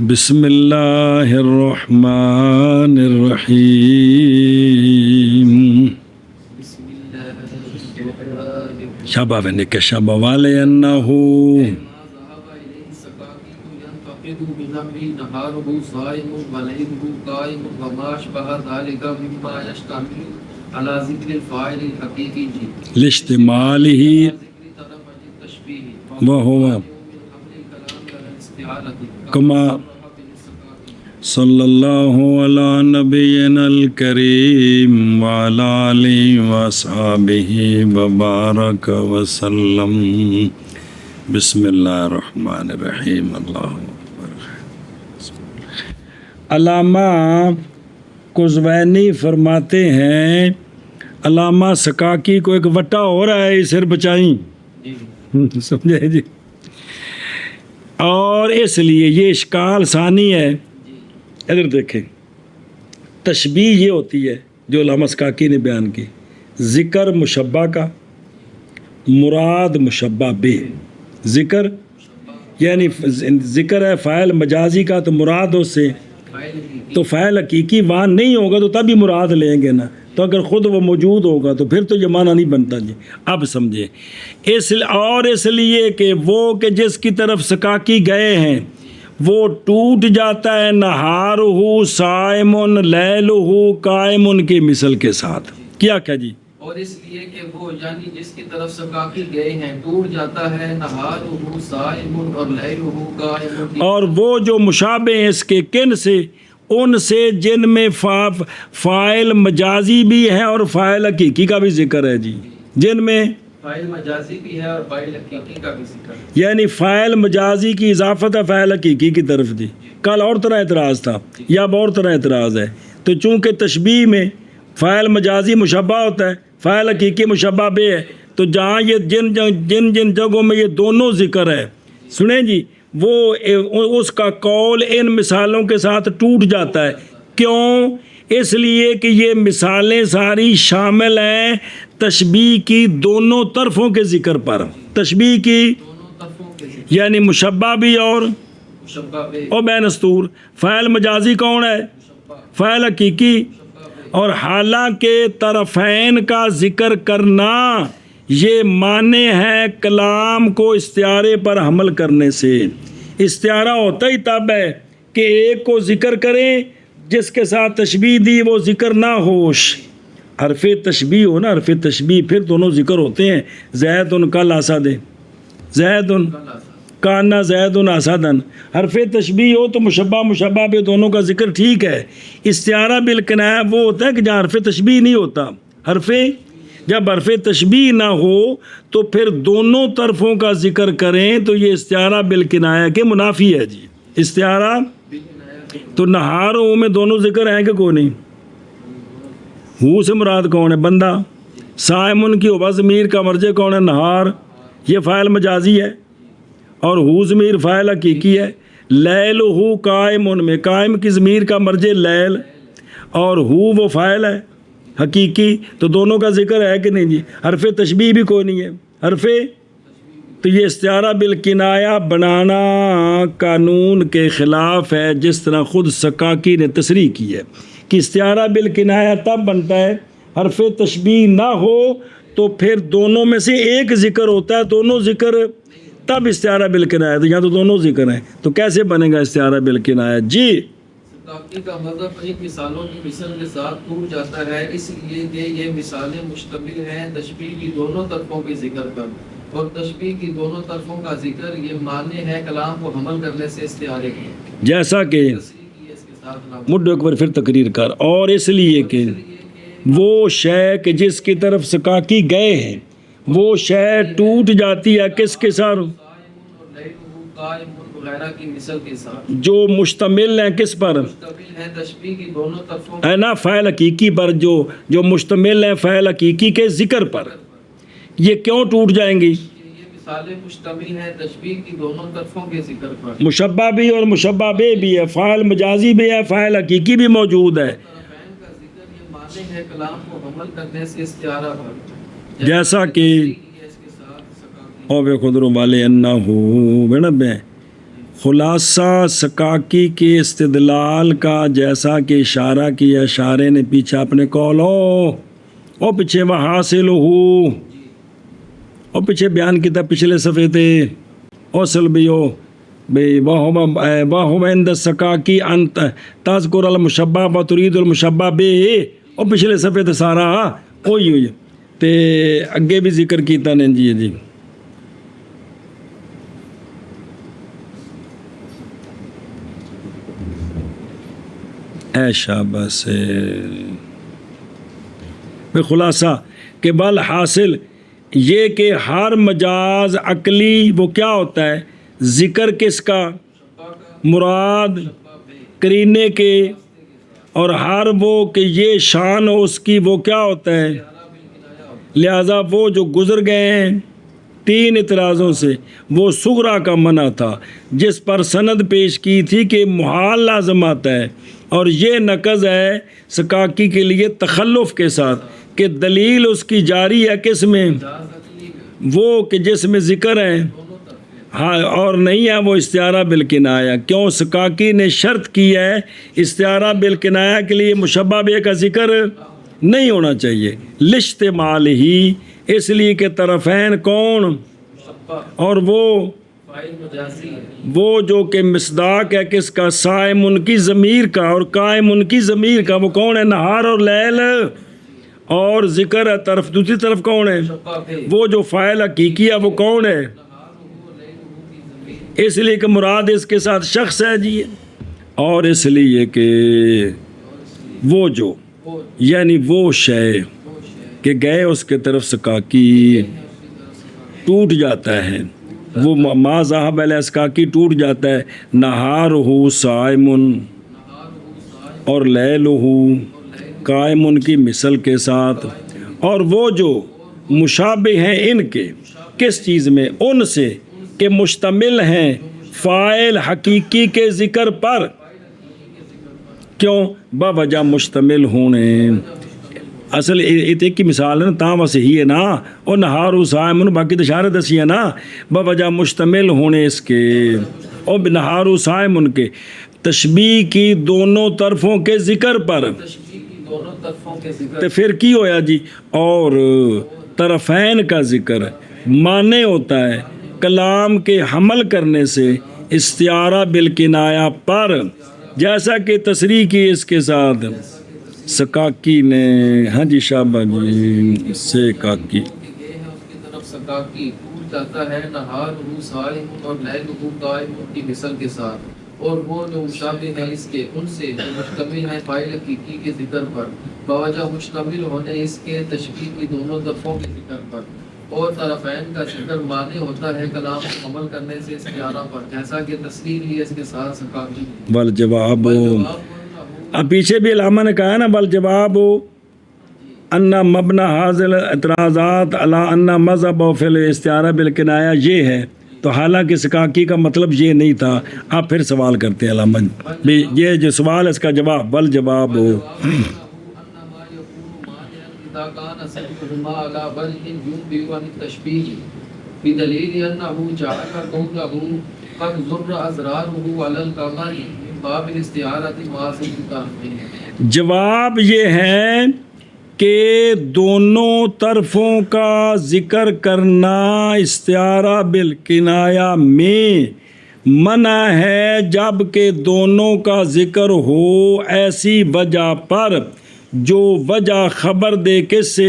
بسم اللہ الرحمن الرحیم شابہ کے شابہ والے انہو لاشتمالہ وہو کما صلی اللہ علی نبینا الکریم وعلی آلہ واصحابہ وبارک وسلم بسم اللہ الرحمن الرحیم اللہ اکبر۔ علامہ قزوینی فرماتے ہیں علامہ سکاکی کو ایک وٹا ہو رہا ہے، سر بچائیں، سمجھے جی، اور اس لیے یہ اشکال ثانی ہے۔ ادھر دیکھیں، تشبیہ یہ ہوتی ہے جو علامہ سکاکی نے بیان کی، ذکر مشبہ کا، مراد مشبہ بہ۔ ذکر یعنی ذکر ہے فاعل مجازی کا، تو مراد اس سے تو فاعل حقیقی وہاں نہیں ہوگا تو تب ہی مراد لیں گے نا، تو اگر خود وہ موجود ہوگا تو پھر تو یہ معنی نہیں بنتا جی۔ اب سمجھے، اس لیے کہ وہ کہ جس کی طرف سکاکی گئے ہیں وہ ٹوٹ جاتا ہے نہارہ صائم لیلہ قائم کی مثل کے ساتھ۔ کیا جی؟ اور اس لیے کہ وہ یعنی جس کی طرف سکاکی گئے ہیں ٹوٹ جاتا ہے نہارہ صائم اور لیلہ قائم، اور وہ جو مشابہ ہیں اس کے کن سے، ان سے جن میں فاعل مجازی بھی ہے اور فاعل حقیقی کا بھی ذکر ہے جی، جن میں فاعل مجازی بھی ہے اور فاعل حقیقی کا بھی ذکر ہے، یعنی فاعل مجازی کی اضافت ہے فاعل حقیقی کی طرف جی۔ کل اور طرح اعتراض تھا یا اب اور طرح اعتراض ہے، تو چونکہ تشبیہ میں فاعل مجازی مشبہ ہوتا ہے، فاعل حقیقی مشبہ بہ ہے، تو جہاں یہ جن جگہوں میں یہ دونوں ذکر ہے، سنیں جی، وہ اس کا قول ان مثالوں کے ساتھ ٹوٹ جاتا ہے۔ کیوں؟ اس لیے کہ یہ مثالیں ساری شامل ہیں تشبیہ کی دونوں طرفوں کے ذکر پر، تشبیہ کی دونوں طرفوں کے ذکر، یعنی مشبہ بھی اور مشبہ بہ او بین استور۔ فاعل مجازی کون ہے؟ فاعل حقیقی۔ اور حالانکہ طرفین کا ذکر کرنا یہ معنی ہے کلام کو استعارے پر حمل کرنے سے۔ استعارہ ہوتا ہی تب ہے کہ ایک کو ذکر کریں جس کے ساتھ تشبیہ دی وہ ذکر نہ ہوش، حرف تشبیہ ہو نا، حرف تشبیہ پھر دونوں ذکر ہوتے ہیں۔ زید کل اسد، زید کانا زید اسدن، حرف تشبیہ ہو تو مشبہ بہ دونوں کا ذکر ٹھیک ہے۔ استعارہ بالکنایہ وہ ہوتا ہے کہ جہاں حرف تشبیہ نہیں ہوتا، جب حرف تشبیہ نہ ہو تو پھر دونوں طرفوں کا ذکر کریں تو یہ استعارہ بالکنایہ کے منافی ہے جی۔ استعارہ تو نہاروں میں دونوں ذکر ہیں کہ کوئی نہیں؟ ہو سے مراد کون ہے؟ بندہ۔ صائمن کی ہوبا ضمیر کا مرجع کون ہے؟ نہار، یہ فاعل مجازی ہے، اور ہو ضمیر فاعل حقیقی ہے۔ لیل ہو قائم میں قائم کی ضمیر کا مرجع لیل، اور ہو وہ فاعل ہے حقیقی، تو دونوں کا ذکر ہے کہ نہیں جی؟ حرف تشبیہ بھی کوئی نہیں ہے، تو یہ استعارہ بالکنایہ بنانا قانون کے خلاف ہے، جس طرح خود سکاکی نے تصریح کی ہے کہ استعارہ بالکنایہ تب بنتا ہے حرف تشبیہ نہ ہو تو پھر دونوں میں سے ایک ذکر ہوتا ہے، دونوں ذکر تب استعارہ بالکنایہ، تو یہاں تو دونوں ذکر ہیں، تو کیسے بنے گا استعارہ بالکنایہ جی؟ سکاکی کا مذہب ان مثالوں کی مثل کے ساتھ ٹوٹ جاتا ہے، اس لیے کہ یہ مثالیں مشتمل ہیں تشبیہ کی دونوں طرفوں کے ذکر پر، اور تشبیہ کی دونوں طرفوں کا ذکر یہ معنی ہے کلام کو حمل کرنے سے استعارے کی، جیسا کہ اس کے ساتھ مڈ ایک بار پھر تقریر کر، اور اس لیے کہ وہ شے کہ جس کی طرف سکاکی گئے ہیں وہ شے ٹوٹ جاتی ہے کس کے ساتھ؟ وغیرہ کی مثل کے ساتھ، جو مشتمل ہیں کس پر؟ مشتمل ہے تشبیہ کی دونوں طرفوں ہے نا، فاعل حقیقی پر، جو مشتمل ہیں فاعل حقیقی کے ذکر پر، یہ کیوں ٹوٹ جائیں گی؟ یہ مثالیں مشتمل ہیں تشبیہ کی دونوں طرفوں کے ذکر پر، مشبہ بھی اور مشبہ بہ بھی ہے، فاعل مجازی بھی ہے، فاعل حقیقی بھی موجود ہے، طرفین کا ذکر یہ معنی ہے کلام کو حمل کرنے سے استعارہ پر، جیسا کہ اس کے ساتھ سکاکی او بے خدر والے انہو بے خلاصہ سکاکی کے استدلال کا جیسا کہ اشارہ کیا اشارے نے پیچھے اپنے کولو او پیچھے وہ حاصل ہو او پیچھے بیان کیا پچھلے صفحے تھے اوصل بیو بے واہم عند سکاکی انت تذکر المشبہ و ترید المشبہ بے او پچھلے صفحے تے سارا ہوئی تے اگے بھی ذکر کیتا نے جی اے شاباش بے خلاصہ کہ بل حاصل یہ کہ ہر مجاز عقلی وہ کیا ہوتا ہے ذکر کس کا مراد کرینے کے اور ہر وہ کہ یہ شان ہو اس کی وہ کیا ہوتا ہے لہذا وہ جو گزر گئے ہیں 3 اعتراضوں سے وہ صغرا کا منع تھا جس پر سند پیش کی تھی کہ محال لازم آتا ہے اور یہ نقض ہے سکاکی کے لیے تخلف کے ساتھ کہ دلیل اس کی جاری ہے کس میں وہ کہ جس میں ذکر ہے ہاں اور نہیں ہے وہ استعارہ بالکنایہ کیوں سکاکی نے شرط کی ہے استعارہ بالکنایہ کے لیے مشبہ بے کا ذکر نہیں ہونا چاہیے لاشتمال ہی اس لیے کہ طرفین کون اور وہ جو کہ مصداق ہے کس کا صائم ان کی ضمیر کا اور قائم ان کی ضمیر کا وہ کون ہے نہار اور لیل اور ذکر ہے طرف دوسری طرف کون ہے وہ جو فاعل حقیقی ہے وہ کون ہے اس لیے کہ مراد اس کے ساتھ شخص ہے جی اور اس لیے کہ وہ جو یعنی وہ شے کہ گئے اس کے طرف سکاکی ٹوٹ جاتا ہے وہ ما ذهب علیہ سکاکی ٹوٹ جاتا ہے نہارہ صائم اور لیلہ قائم کی مثل کے ساتھ اور وہ جو مشابہ ہیں ان کے کس چیز میں ان سے کہ مشتمل ہیں فاعل حقیقی کے ذکر پر کیوں باوجہ مشتمل ہونے اصل ایک کی مثال ہے نا تاں واسے ہی ہے نا اور نہارو صائمن باقی تو اشارہ دسی ہے نا باوجہ مشتمل ہونے اس کے اور نہارو صائمن کے تشبیہ کی دونوں طرفوں کے ذکر پر تو پھر کی ہویا جی اور طرفین کا ذکر معنی ہوتا ہے کلام کے حمل کرنے سے استعارہ بالکنایہ پر جیسا کہ تصریح کی اس کے ساتھ سکاکی نے ہاں جی شابہ جی سکاکی سکاکی ٹوٹ جاتا ہے نہارہ صائم اور لیلہ قائم کی مثل کے ساتھ اور وہ جو مشابہ ہیں اس کے ان سے جو مشتمل ہیں فاعل حقیقی کے ذکر پر باوجہ مشتمل ہونے اس کے تشبیہ کی دونوں طرفوں کے ذکر پر اور طرفین کا ذکر معنی ہوتا ہے کلام کو عمل کرنے سے استعارہ پر جیسا کہ تصریح لی اس کے ساتھ سکاکی والجواب اب پیچھے بھی علامہ نے کہا نا والجواب ان مبنی حاضر اعتراضات علی ان مذہب و فعل استعارہ بالکنایہ یہ ہے تو حالانکہ سکاکی کا مطلب یہ نہیں تھا آپ پھر سوال کرتے ہیں علامہ بھی یہ جو سوال ہے اس کا جواب والجواب كان سببهما على وجه ينبئ عن التشبيه بدليل انه جعل قوله قد ضر ازراره على القمر من باب الاستعارة مع الطرفين جواب یہ ہے کہ دونوں طرفوں کا ذکر کرنا استعارہ بالکنایہ میں منع ہے جب کہ دونوں کا ذکر ہو ایسی وجہ پر جو وجہ خبر دے کس سے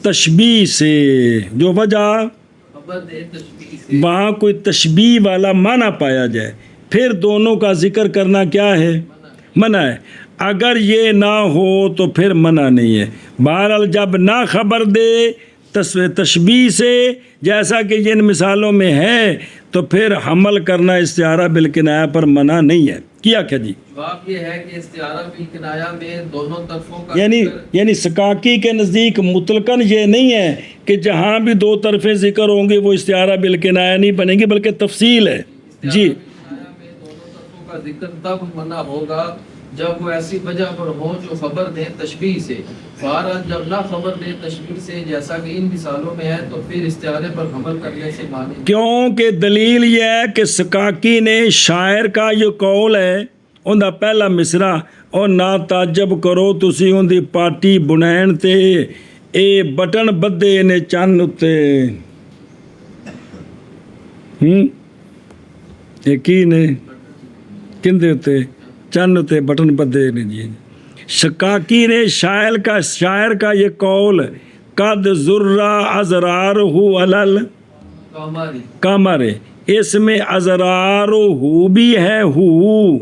تشبیہ سے جو وجہ وہاں کوئی تشبیہ والا معنی پایا جائے پھر دونوں کا ذکر کرنا کیا ہے منع ہے اگر یہ نہ ہو تو پھر منع نہیں ہے بہرحال جب نہ خبر دے تشبیہ سے جیسا کہ ان مثالوں میں ہے تو پھر حمل کرنا استعارہ بالکنایہ پر منع نہیں ہے کیا جی بات یہ ہے کہ استعارہ بالکنایہ میں دونوں طرفوں کا یعنی سکاکی کے نزدیک مطلقاً یہ نہیں ہے کہ جہاں بھی دو طرفیں ذکر ہوں گے وہ استعارہ بالکنایہ نہیں بنے گی بلکہ تفصیل ہے جی دونوں طرفوں کا ذکر تب منع ہوگا جب وہ ایسی وجہ پر ہوں جو خبر دیں تشبیہ سے، بہرحال جب نہ خبر دیں تشبیہ سے جیسا کہ ان مثالوں میں ہے تو پھر استعارے پر عمل کرنے سے معنی کیونکہ دلیل یہ ہے کہ سکاکی نے شاعر کا یہ قول ہے اوندا پہلا مصرع اور نہ تعجب کرو تسی اون دی پاٹی بنین تے اے بٹن بدے نے چن اتے یہ کی نے کندے اتے چن اتے بٹن بدے نے جی شکاکی نے شاعر کا یہ قول قد ذرہ ازرارہ علل کاماری کمر اس میں ازرار ہو بھی ہے ہو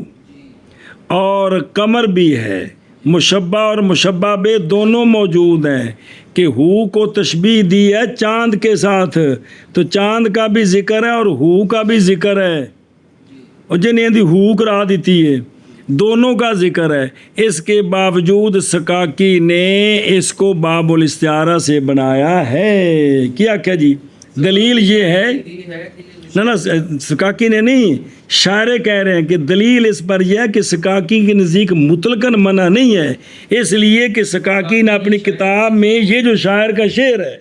اور کمر بھی ہے، مشبہ اور مشبہ بے دونوں موجود ہیں کہ ہو کو تشبیہ دی ہے چاند کے ساتھ، تو چاند کا بھی ذکر ہے اور ہو کا بھی ذکر ہے، اور جنہیں دی ہو کرا دیتی ہے، دونوں کا ذکر ہے۔ اس کے باوجود سکاکی نے اس کو باب الاستعارہ سے بنایا ہے۔ کیا جی دلیل یہ ہے یہ ہے کہ نہ سکاکی نے نہیں، شاعر کہہ رہے ہیں کہ دلیل اس پر یہ ہے کہ سکاکی کے نزدیک مطلقاً منع نہیں ہے، اس لیے کہ سکاکی نے اپنی کتاب میں یہ جو شاعر کا شعر ہے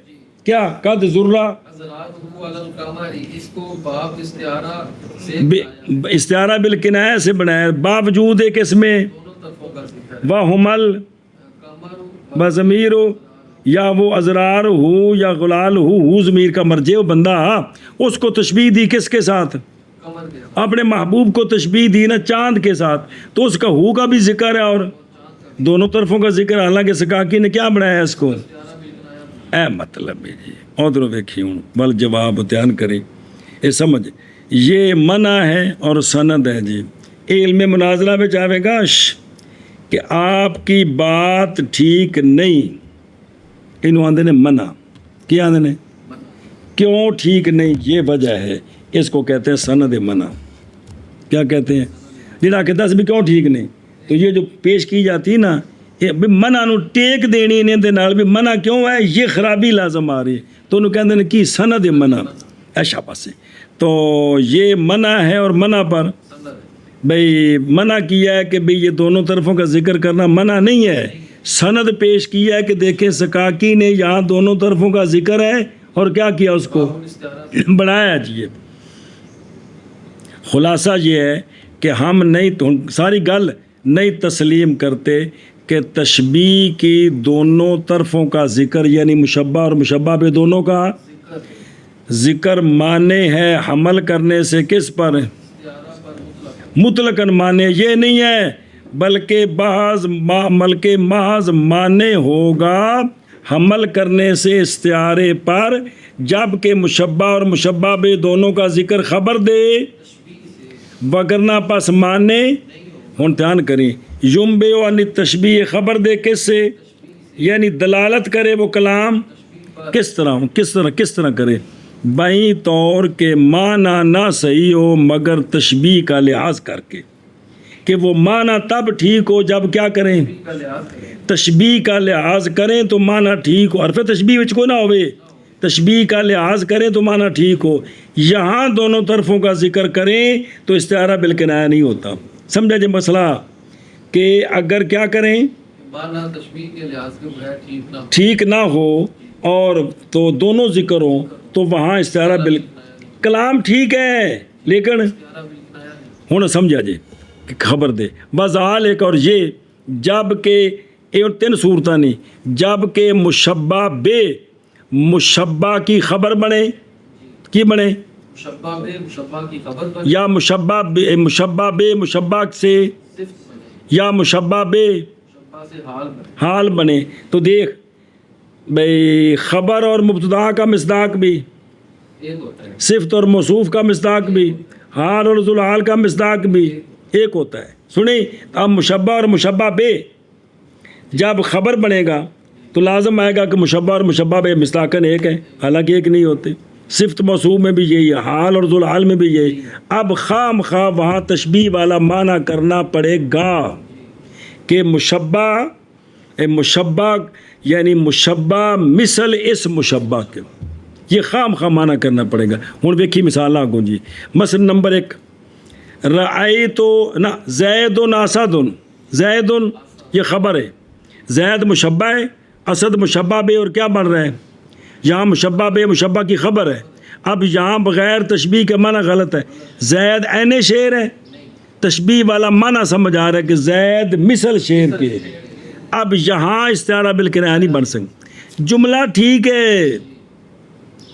کیا قد ذرہ ازرارہ علل کاماری اس کو باب استعارہ سے استعارہ بالکنایہ سے بنایا، باوجود ایک اس میں دونوں طرفوں کا ذکر ہے۔ وہمل کامر بضمیر ہو یا وہ ازرار ہو یا غلال ہو ضمیر کا مرجع وہ بندہ اس کو تشبیہ دی کس کے ساتھ؟ کمر کے اپنے محبوب کو تشبیہ دی نا چاند کے ساتھ، تو اس کا ہو کا بھی ذکر ہے اور دونوں طرفوں کا ذکر ہے، حالانکہ سکاکی نے کیا بنایا اس کو؟ اے مطلب ہے جی ادھر دیکھی ہوں بل جواب بیان کریں یہ سمجھ یہ منع ہے اور سند ہے جی۔ علم مناظرہ میں چاہے گا کہ آپ کی بات ٹھیک نہیں، انہوں آندے نے منع، کیا آندے نے کیوں ٹھیک نہیں، یہ وجہ ہے، اس کو کہتے ہیں سند منع۔ کیا کہتے ہیں جڑا کہ دس بھی کیوں ٹھیک نہیں، تو یہ جو پیش کی جاتی نا یہ منع نو ٹیک دینی انہیں دے نال بھی منع کیوں ہے، یہ خرابی لازم آ رہی ہے، تو انہوں کہتے ہیں کہ سند منع ایشا پاسے، تو یہ منع ہے اور منع پر بھئی منع کیا ہے کہ بھئی یہ دونوں طرفوں کا ذکر کرنا منع نہیں ہے، سند پیش کیا ہے کہ دیکھیں سکاکی نے یہاں دونوں طرفوں کا ذکر ہے اور کیا کیا اس کو بنایا جی۔ خلاصہ یہ ہے کہ ہم نہیں ساری گل نہیں تسلیم کرتے کہ تشبیہ کی دونوں طرفوں کا ذکر یعنی مشبہ اور مشبہ بے دونوں کا ذکر مانے ہے حمل کرنے سے کس پر؟ مطلقاً مانے یہ نہیں ہے، بلکہ محض مانے ہوگا حمل کرنے سے استعارے پر جب کہ مشبہ اور مشبہ بے دونوں کا ذکر خبر دے، وگرنہ پس مانے ہون دھیان کریں یمبے عن تشبیہ خبر دے کس سے، یعنی دلالت کرے وہ کلام کس طرح کرے بائیں طور کے معنی نہ صحیح ہو مگر تشبیہ کا لحاظ کر کے، کہ وہ معنی تب ٹھیک ہو جب کیا کریں تشبیہ کا لحاظ کریں تو معنی ٹھیک ہو، حرف تشبیہ وچ کو نہ ہوئے، تشبیہ کا لحاظ کریں تو معنی ٹھیک ہو، یہاں دونوں طرفوں کا ذکر کریں تو استعارہ بالکنایہ نہیں ہوتا۔ سمجھا جی مسئلہ کہ اگر کیا کریں معنی تشبیہ کے لحاظ کے بغیر ٹھیک نہ ہو اور تو دونوں ذکر ہوں تو وہاں استعارہ کلام ٹھیک ہے لیکن ہوں سمجھا جی کہ خبر دے بس حال ایک اور یہ جب کہ یہ تین صورتیں نہیں، جب کہ مشبہ بے مشبہ کی خبر بنے کی بنے مشبہ بے مشبہ کی خبر بنے، یا مشبہ بے مشبہ سے یا مشبہ بے مشبہ سے حال بنے، تو دیکھ بھئی خبر اور مبتدا کا مصداق بھی ایک ہوتا ہے، صفت اور موصوف کا مصداق بھی، حال اور ذوالحال کا مصداق بھی ایک ہوتا ہے۔ سنیں اب مشبہ اور مشبہ بے جب خبر بنے گا تو لازم آئے گا کہ مشبہ اور مشبہ بے مصداقاً ایک ہے، حالانکہ ایک نہیں ہوتے، صفت موصوف میں بھی یہی ہے، حال اور ذوالحال میں بھی یہی۔ اب خام خواہ وہاں تشبیہ والا معنی کرنا پڑے گا کہ مشبہ یعنی مشبہ مثل اس مشبہ کے، یہ خام خواہ معنی کرنا پڑے گا۔ ہوں ویکھی مثال آگوں جی، مثلا نمبر 1 رأیتو نہ زید و ناسد زیدن یہ خبر ہے، زید مشبہ ہے، اسد مشبہ بے، اور کیا بن رہا ہے یہاں مشبہ بے مشبہ کی خبر ہے۔ اب یہاں بغیر تشبیہ کے معنی غلط ہے، زید عین شیر ہے، تشبیہ والا معنی سمجھ آ رہا ہے کہ زید مثل شیر کے۔ اب یہاں استعارہ بالکنایہ نہیں بن سکتا، جملہ ٹھیک ہے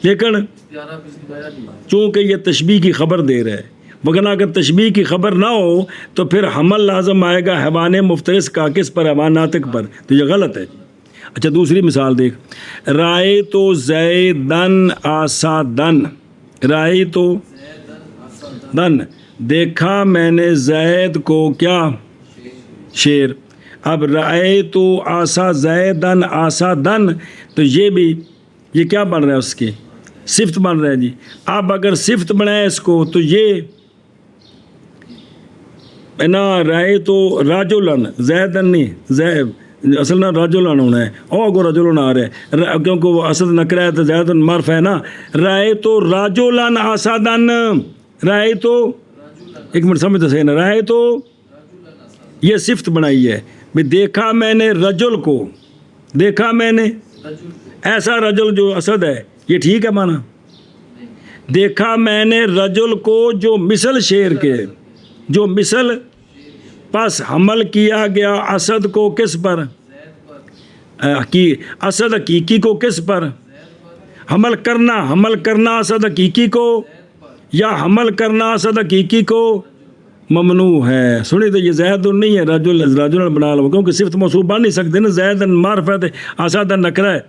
لیکن استعارہ بالکنایہ نہیں ہے۔ چونکہ یہ تشبیہ کی خبر دے رہا ہے، وگرنہ اگر تشبیہ کی خبر نہ ہو تو پھر حمل لازم آئے گا حیوان مفترس کا کس پر، حیوان ناطق پر، تو یہ غلط ہے۔ اچھا دوسری مثال دیکھ، رائے تو زیدن آسادن، رائے تو دن دیکھا میں نے زید کو کیا شیر۔ اب رائے تو آسا زیدن آسادن، تو یہ بھی یہ کیا بن رہا ہے اس کی صفت بن رہا ہے جی۔ اب اگر صفت بنائے اس کو تو یہ نا رائے تو راجولن زیدن نہیں، زید اصل نا راجولن ہونا ہے، او کو رجولن آ رہا ہے کیونکہ وہ اسد نکرہ ہے تو زیدن معرف ہے نا۔ رائے تو راجولن آسادن، رائے تو ایک منٹ سمجھتے صحیح نا، رائے تو یہ صفت بنائی ہے بھی دیکھا میں نے رجل کو، دیکھا میں نے ایسا رجل جو اسد ہے، یہ ٹھیک ہے مانا، دیکھا میں نے رجل کو جو مثل شیر کے، جو مثل، پس حمل کیا گیا اسد کو کس پر، اسد حقیقی کو کس پر، حمل کرنا اسد حقیقی کو، یا حمل کرنا اسد حقیقی کو ممنوع ہے۔ سنی تو یہ زید نہیں ہے، رجل بنا لو، کیونکہ صفت موصوف بن نہیں سکتے نا، زید معرفت ہے، اسد نکرہ ہے،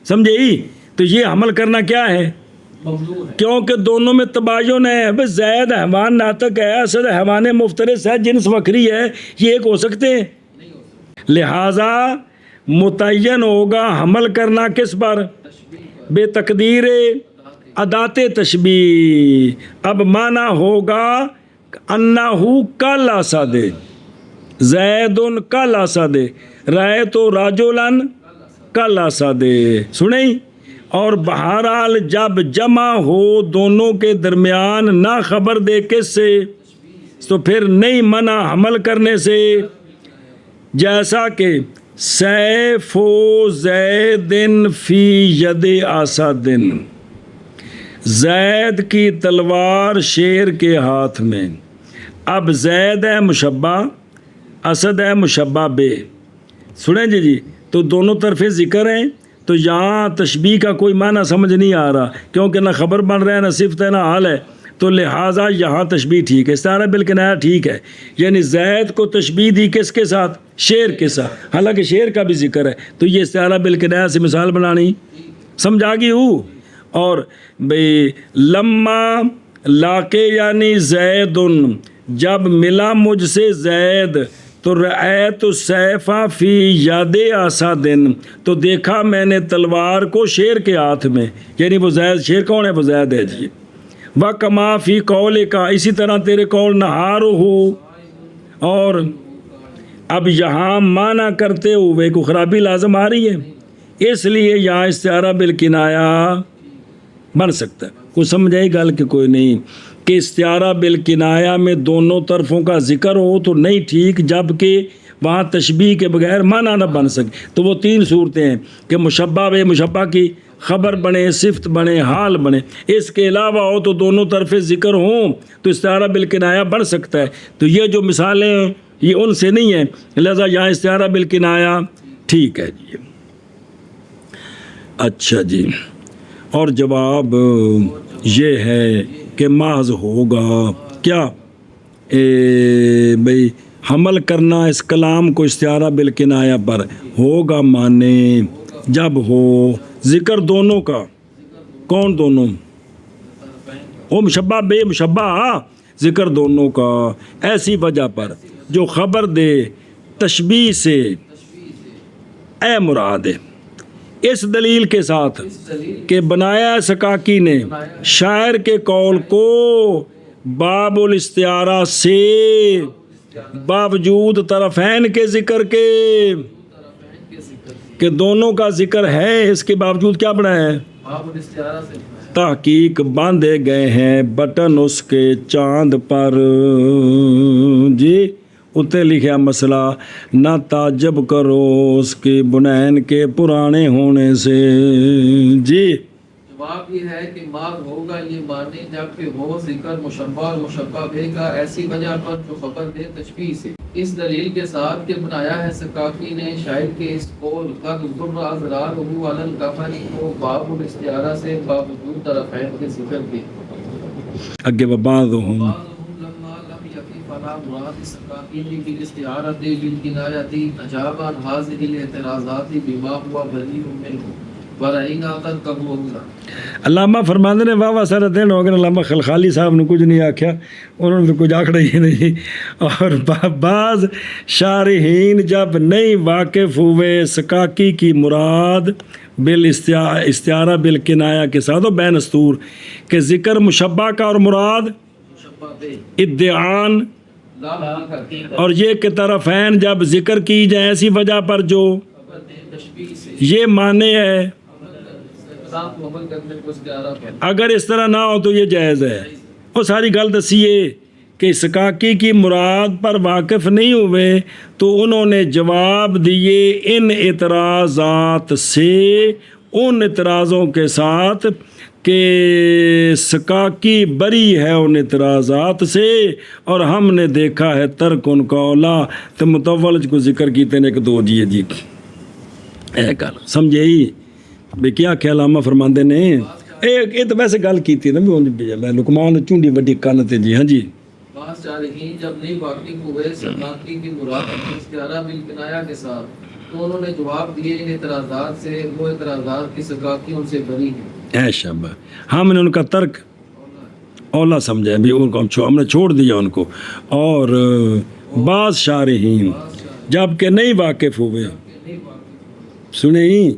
سمجھے ہی؟ تو یہ حمل کرنا کیا ہے، ممنوع ہے، کیونکہ دونوں میں تباین ہے۔ اب زید حیوان ناطق ہے، اسد حیوان مفترس ہے، جنس وکری ہے، یہ ایک ہو سکتے ہیں، نہیں ہو سکتا۔ لہٰذا متعین ہوگا حمل کرنا کس پر، بے تقدیر ادات تشبیہ۔ اب معنی ہوگا انہو کل اسد، زید کل اسد، رأیت رجلا کل اسد، سنیں؟ اور بہرحال جب جمع ہو دونوں کے درمیان نہ خبر دے کس سے، تو پھر نہیں منع حمل کرنے سے، جیسا کہ سیف و زید فی ید اسد، زید کی تلوار شیر کے ہاتھ میں۔ اب زید ہے مشبہ، اسد ہے مشبہ بے، سنیں جی تو دونوں طرفیں ذکر ہیں، تو یہاں تشبیہ کا کوئی معنی سمجھ نہیں آ رہا، کیونکہ نہ خبر بن رہا ہے، نہ صفت ہے، نہ حال ہے، تو لہٰذا یہاں تشبیہ ٹھیک ہے، استعارہ بالکنایہ ٹھیک ہے، یعنی زید کو تشبیہ دی کس کے ساتھ، شیر کے ساتھ، حالانکہ شیر کا بھی ذکر ہے، تو یہ استعارہ بالکنایہ سے مثال بنانی سمجھ آ گئی ہو۔ اور بھئی لما لاقے یعنی زید، جب ملا مجھ سے زید، تو رأیت السیف فی ید اسد، تو دیکھا میں نے تلوار کو شیر کے ہاتھ میں، یعنی وہ زید، شیر کون ہے، وہ زید ہے جی۔ وَکَمَا فی قول کا، اسی طرح تیرے قول نہار ہو، اور اب یہاں معنی کرتے ہوئے کو خرابی لازم آ رہی ہے، اس لیے یہاں استعارہ بالکنایہ بن سکتا ہے۔ کوئی سمجھ آئی گل کہ کوئی نہیں، کہ استعارہ بالکنایہ میں دونوں طرفوں کا ذکر ہو تو نہیں ٹھیک، جبکہ وہاں تشبیہ کے بغیر معنی نہ بن سکے، تو وہ تین صورتیں ہیں کہ مشبہ بے مشبہ کی خبر بنے، صفت بنے، حال بنے، اس کے علاوہ ہو تو دونوں طرفیں ذکر ہوں تو استعارہ بالکنایہ بن سکتا ہے۔ تو یہ جو مثالیں ہیں یہ ان سے نہیں ہیں، لہذا یہاں استعارہ بالکنایہ ٹھیک ہے جی۔ اچھا جی، اور جواب یہ ہے کہ محض ہوگا کیا، بھئی حمل کرنا اس کلام کو استعارہ بالکنایہ پر ہوگا معنی جب ہو ذکر دونوں کا، کون دونوں، وہ مشبہ بے مشبہ، ذکر دونوں کا، ایسی وجہ پر جو خبر دے تشبیہ سے، اے مراد ہے اس دلیل کے ساتھ کہ بنایا سکاکی نے شاعر کے قول کو باب الاستعارہ سے، باوجود طرفین کے ذکر کے، کہ دونوں کا ذکر ہے، اس کے باوجود کیا بنایا ہے، باب الاستعارہ سے تحقیق باندھے گئے ہیں بٹن اس کے چاند پر جی، اتنے لکھا مسئلہ نہ تعجب کرو اس کے بنین کے پرانے ہونے سے. جی جواب یہ ہے کہ ماض ہوگا یہ معنی جب کہ ہو ذکر مشبہ اور مشبہ بہ کا ایسی وجہ پر جو خبر دے تشبیہ سے. اس دلیل کے ساتھ کہ بنایا ہے سقاقی نے شاعر کے اس قول قد ضر اضرار ہو علی الکفن کو باب الاستعارہ سے باوجود طرفین کے ذکر کے. اگے بعض ہوں لما لم یقی فلا مراد سقاقی کی استعارت بالکنایت اجاب عن هذه الاعتراضات بما هو بدیع منه ورائنا قد قبولنا. علامہ فرماندے نے واہ سارا دن ہو گئے علامہ خلخالی صاحب نے کچھ نہیں آکھیا, انہوں نے تو کچھ آکھڑا ہی نہیں. اور بعض شارحین جب نہیں واقف ہوئے سقاقی کی مراد استعارہ بالکنایہ کے ساتھ و بین استور کہ ذکر مشبہ کا اور مراد مشبہ بہ ادعان لا حقیقت اور یہ کہ طرفین جب ذکر کی جائے ایسی وجہ پر جو خبر دے تشبیہ سے یہ معنی ہے. ساتھ عمل کرنے کو استعارہ کہتے اگر اس طرح نہ ہو تو یہ جائز ہے. وہ ساری گل دسیے کہ سقاقی کی مراد پر واقف نہیں ہوئے تو انہوں نے جواب دیے ان اعتراضات سے, ان اعتراضوں کے ساتھ کہ سقاقی بری ہے ان اعتراضات سے, اور ہم نے دیکھا ہے ترک ان کا اولا. تو متول کو ذکر کیتے نے کہ دو جی اے گل سمجھے ہی بے کیا کہ علامہ فرماندے نے ایک یہ تو ویسے گل کیتی نا میں لقمان چونڈی وڈی کن تے جی. ہاں جی بعض شارحین جب نہیں واقف ہوئے سقاقی کی مراد استعارہ بالکنایہ کے ساتھ تو انہوں نے جواب دیے ان اعتراضات سے, وہ اعتراضات کی سقاقی ان سے بری ہیں. اے شابہ, ہم نے ان کا ترک اولا سمجھا بھی, ان کو ہم نے چھوڑ دیا ان کو. اور بعض شارحین جب کہ نہیں واقف ہوئے سنیں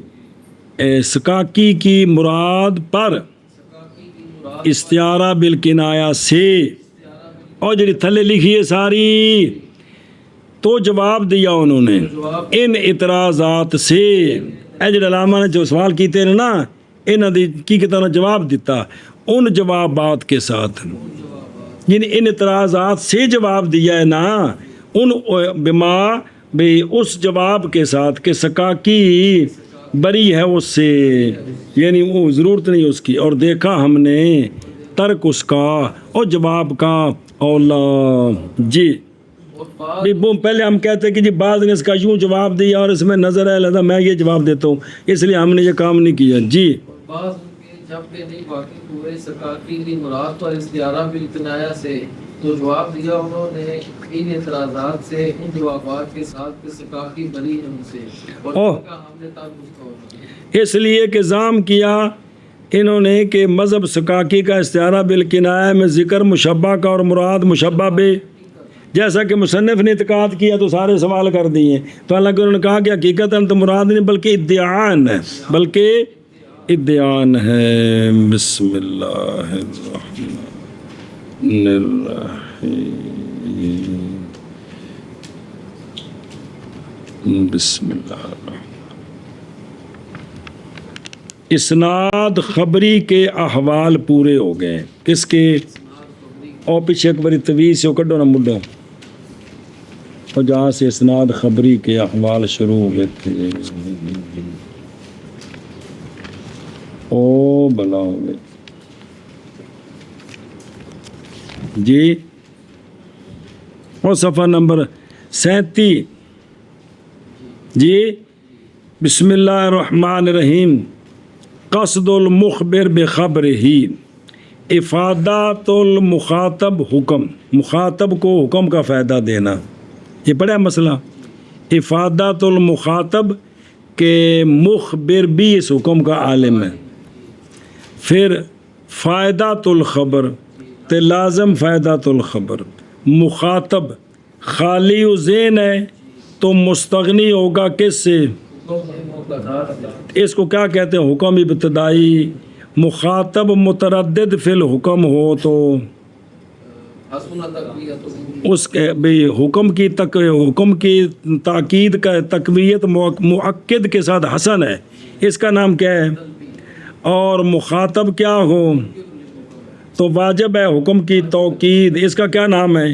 سقاقی کی مراد پر استعارہ بالکنایہ سے, اور جڑی تھلے لکھی ہے ساری تو جواب دیا انہوں نے ان اعتراضات سے. اے جڑے علامہ نے جو سوال کیتے ہیں نا انہاں دی کی طرح جواب دیتا ان جوابات کے ساتھ, یعنی ان اعتراضات سے جواب دیا ہے نا ان بما بھی اس جواب کے ساتھ کہ سقاقی بری ہے اس سے, یعنی وہ ضرورت نہیں اس کی. اور دیکھا ہم نے ترک اس کا اور جواب کا اولا. جی پہلے ہم کہتے ہیں کہ جی بعض نے اس کا یوں جواب دیا اور اس میں نظر ہے لہذا میں یہ جواب دیتا ہوں, اس لیے ہم نے یہ کام نہیں کیا. جی بعض جب کہ نہیں واقف ہوئے سقاقی کی مراد پر استعارہ بالکنایہ سے تو جواب دیا انہوں نے ان اعتراضات سے, ان جوابات کے ساتھ کہ سقاقی بری ہے ان سے, اور ہم نے تعلق اس لیے کہ ظام کیا انہوں نے کہ مذہب سقاقی کا استعارہ بالکنایہ میں ذکر مشبہ کا اور مراد مشبہ بے, جیسا کہ مصنف نے اعتقاد کیا تو سارے سوال کر دیے. تو حالانکہ انہوں نے کہا کہ حقیقتاً تو مراد نہیں بلکہ ادعان ہے, بلکہ ادعان ہے. بسم اللہ الرحمن الرحیم. بسم اللہ الرحمن. اسناد خبری کے احوال پورے ہو گئے. کس کے؟ اور پیچھے ایک بڑی طویل سے کڈو نا مڈو, اور جہاں سے اسناد خبری کے احوال شروع ہو گئے تھے او بلا ہو گئے. جی اور صفحہ نمبر 37. جی بسم اللہ الرحمن الرحیم. قصد المخبر بخبر ہی افادات المخاطب حکم, مخاطب کو حکم کا فائدہ دینا. یہ بڑا مسئلہ. افادات المخاطب کے مخبر بھی اس حکم کا عالم ہے. پھر فائدات الخبر تے لازم فائدات الخبر, مخاطب خالی و ذہن ہے تو مستغنی ہوگا کس سے؟ اس کو کیا کہتے ہیں؟ حکم ابتدائی. مخاطب متردد فی الحکم ہو تو اس کے بھی حکم کی تاکید کا تقویت مؤکد کے ساتھ حسن ہے, اس کا نام کیا ہے؟ اور مخاطب کیا ہو تو واجب ہے حکم کی توکید, اس کا کیا نام ہے؟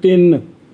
3